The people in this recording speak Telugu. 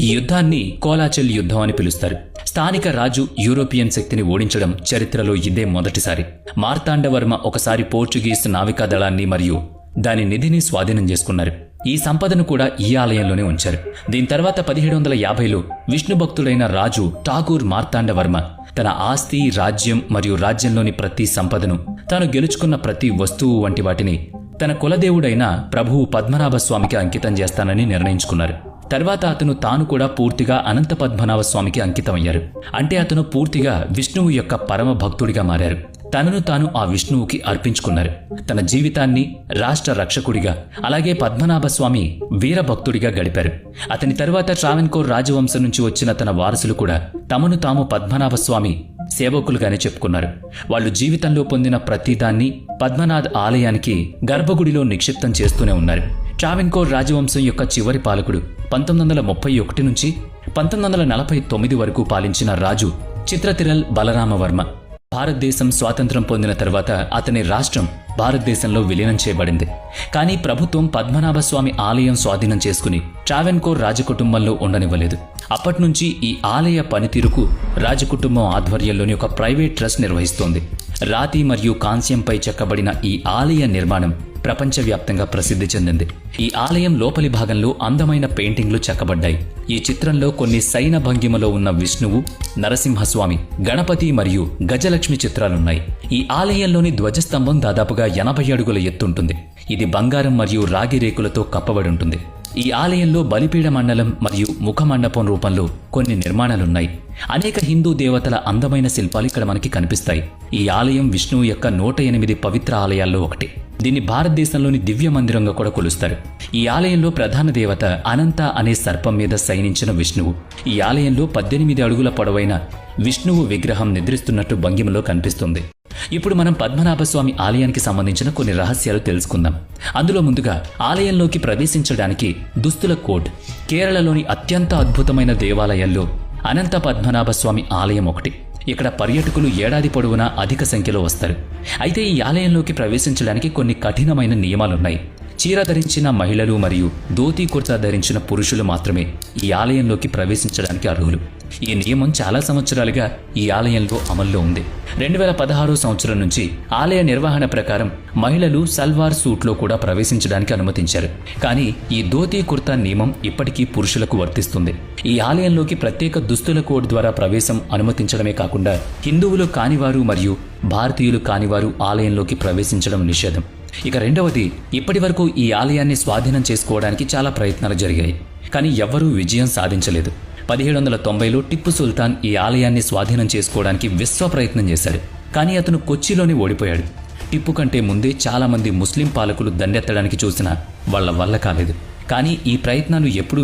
ఈ యుద్ధాన్ని కోలాచెల్ యుద్ధం అని పిలుస్తారు. స్థానిక రాజు యూరోపియన్ శక్తిని ఓడించడం చరిత్రలో ఇదే మొదటిసారి. మార్తాండవర్మ ఒకసారి పోర్చుగీస్ నావికా దళాన్ని మరియు దాని నిధిని స్వాధీనం చేసుకున్నారు. ఈ సంపదను కూడా ఈ ఆలయంలోనే ఉంచారు. దీని తర్వాత 1750లో విష్ణు భక్తుడైన రాజు ఠాగూర్ మార్తాండవర్మ తన ఆస్తి, రాజ్యం మరియు రాజ్యంలోని ప్రతి సంపదను, తాను గెలుచుకున్న ప్రతి వస్తువు వంటి వాటిని తన కులదేవుడైన ప్రభువు పద్మనాభ స్వామికి అంకితం చేస్తానని నిర్ణయించుకున్నారు. తర్వాత అతను తాను కూడా పూర్తిగా అనంత పద్మనాభ స్వామికి అంకితమయ్యారు. అంటే అతను పూర్తిగా విష్ణువు యొక్క పరమ భక్తుడిగా మారారు. తనను తాను ఆ విష్ణువుకి అర్పించుకున్నారు. తన జీవితాన్ని రాష్ట్ర రక్షకుడిగా, అలాగే పద్మనాభ స్వామి వీరభక్తుడిగా గడిపారు. అతని తర్వాత ట్రావెన్కోర్ రాజవంశం నుంచి వచ్చిన తన వారసులు కూడా తమను తాము పద్మనాభ స్వామి సేవకులుగానే చెప్పుకున్నారు. వాళ్ళు జీవితంలో పొందిన ప్రతిదాన్ని పద్మనాథ్ ఆలయానికి గర్భగుడిలో నిక్షిప్తం చేస్తూనే ఉన్నారు. ట్రావెన్కోర్ రాజవంశం యొక్క చివరి పాలకుడు 1931 నుంచి 1949 వరకు పాలించిన రాజు చిత్రతిరల్ బలరామవర్మ. భారతదేశం స్వాతంత్రం పొందిన తర్వాత అతని రాష్ట్రం భారతదేశంలో విలీనం చేయబడింది. కానీ ప్రభుత్వం పద్మనాభస్వామి ఆలయం స్వాధీనం చేసుకుని ట్రావెన్కోర్ రాజకుటుంబంలో ఉండనివ్వలేదు. అప్పట్నుంచి ఈ ఆలయ పనితీరుకు రాజకుటుంబం ఆధ్వర్యంలోని ఒక ప్రైవేట్ ట్రస్ట్ నిర్వహిస్తోంది. రాతి మరియు కాంస్యంపై చెక్కబడిన ఈ ఆలయ నిర్మాణం ప్రపంచవ్యాప్తంగా ప్రసిద్ధి చెందింది. ఈ ఆలయం లోపలి భాగంలో అందమైన పెయింటింగ్లు చెక్కబడ్డాయి. ఈ చిత్రంలో కొన్ని సైన భంగిమలో ఉన్న విష్ణువు, నరసింహస్వామి, గణపతి మరియు గజలక్ష్మి చిత్రాలున్నాయి. ఈ ఆలయంలోని ధ్వజస్తంభం దాదాపుగా 80 అడుగుల ఎత్తుంటుంది. ఇది బంగారం మరియు రాగి రేకులతో కప్పబడి ఉంటుంది. ఈ ఆలయంలో బలిపీడ మండలం మరియు ముఖమండపం రూపంలో కొన్ని నిర్మాణాలున్నాయి. అనేక హిందూ దేవతల అందమైన శిల్పాలు ఇక్కడ మనకి కనిపిస్తాయి. ఈ ఆలయం విష్ణువు యొక్క 108 పవిత్ర ఆలయాల్లో ఒకటి. దీన్ని భారతదేశంలోని దివ్య మందిరంగా కూడా కొలుస్తారు. ఈ ఆలయంలో ప్రధాన దేవత అనంత అనే సర్పం మీద శయనించిన విష్ణువు. ఈ ఆలయంలో 18 అడుగుల పొడవైన విష్ణువు విగ్రహం నిద్రిస్తున్నట్టు భంగిమలో కనిపిస్తుంది. ఇప్పుడు మనం పద్మనాభస్వామి ఆలయానికి సంబంధించిన కొన్ని రహస్యాలు తెలుసుకుందాం. అందులో ముందుగా ఆలయంలోకి ప్రవేశించడానికి దుస్తుల కోడ్. కేరళలోని అత్యంత అద్భుతమైన దేవాలయాల్లో అనంత పద్మనాభస్వామి ఆలయం ఒకటి. ఇక్కడ పర్యాటకులు ఏడాది పొడవునా అధిక సంఖ్యలో వస్తారు. అయితే ఈ ఆలయంలోకి ప్రవేశించడానికి కొన్ని కఠినమైన నియమాలున్నాయి. చీర ధరించిన మహిళలు మరియు ధోతీ కుర్తా ధరించిన పురుషులు మాత్రమే ఈ ఆలయంలోకి ప్రవేశించడానికి అర్హులు. ఈ నియమం చాలా సంవత్సరాలుగా ఈ ఆలయంలో అమల్లో ఉంది. 2016 సంవత్సరం నుంచి ఆలయ నిర్వహణ ప్రకారం మహిళలు సల్వార్ సూట్లో కూడా ప్రవేశించడానికి అనుమతించారు. కానీ ఈ ధోతీ కుర్తా నియమం ఇప్పటికీ పురుషులకు వర్తిస్తుంది. ఈ ఆలయంలోకి ప్రత్యేక దుస్తుల కోడ్ ద్వారా ప్రవేశం అనుమతించడమే కాకుండా హిందువులు కానివారు మరియు భారతీయులు కానివారు ఆలయంలోకి ప్రవేశించడం నిషేధం. ఇక రెండవది, ఇప్పటి వరకు ఈ ఆలయాన్ని స్వాధీనం చేసుకోవడానికి చాలా ప్రయత్నాలు జరిగాయి, కానీ ఎవ్వరూ విజయం సాధించలేదు. 1790లో టిప్పు సుల్తాన్ ఈ ఆలయాన్ని స్వాధీనం చేసుకోవడానికి విశ్వ ప్రయత్నం చేశాడు. కానీ అతను కొచ్చిలోనే ఓడిపోయాడు. టిప్పు కంటే ముందే చాలా మంది ముస్లిం పాలకులు దండెత్తడానికి చూసినా వాళ్ల వల్ల కాలేదు. కానీ ఈ ప్రయత్నాలు ఎప్పుడూ